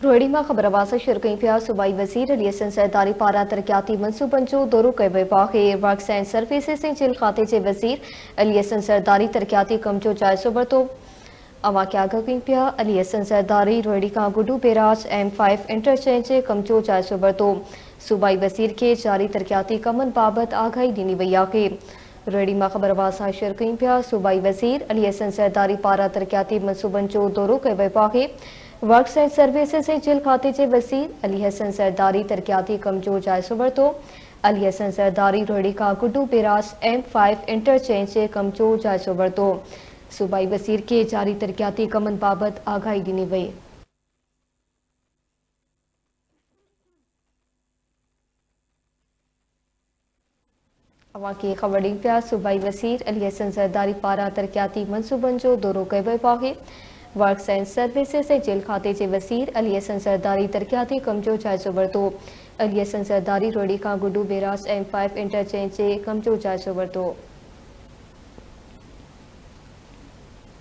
रोहिणी में ख़बर आवाज़ शिरकई पिया सूबाई वज़ीर अली हसन ज़रदारी पारां तरक्याती मनसूबन जो दौरो कयो वियो आहे। वर्क्स एंड सर्विसिस ऐं जेल खाते जे वज़ीर अली हसन ज़रदारी तरक्याती कम जो जाइज़ो वरितो। अवां खे आगाह कई पिया। अली हसन ज़रदारी रोहिणी खां गुडू बैराज M5 इंटरचेंज जे कम जो जाइज़ो वरितो। सूबाई वज़ीर खे जारी तरक्याती कमनि बाबति आगाही ॾिनी वई आहे। रोहिणी में ख़बर आवाज़ शेयर कई पिया। सूबाई वज़ीर अली हसन ज़रदारी पारां तरक्याती मनसूबन जो दौरो कयो वियो आहे। वर्क्स एंड सर्विसिस ऐं जेल खाते जे वज़ीर अली हसन ज़रदारी तरक्याती कम जो जाइज़ो वरितो। अली हसन ज़रदारी रोहिणी खां गुडू बैराज M5 इंटरचेंज जे कम जो जाइज़ो वरितो। सूबाई वज़ीर खे जारी तरक्याती कमनि बाबति आगाही ॾिनी वई। अवां खे ख़बर ॾिनी पिया। सूबाई वज़ीर अली हसन ज़रदारी पारां तरक्याती मनसूबनि जो दौरो कयो वियो आहे। वर्क्स एंड सर्विसिस ऐं जेल खाते जे वज़ीर अली हसन ज़रदारी तरक्याती कम जो जाइज़ो वरितो। अली हसन ज़रदारी रोहिणी खां गुडू बैराज M5 इंटरचेंज जे कम जो जाइज़ो वरितो।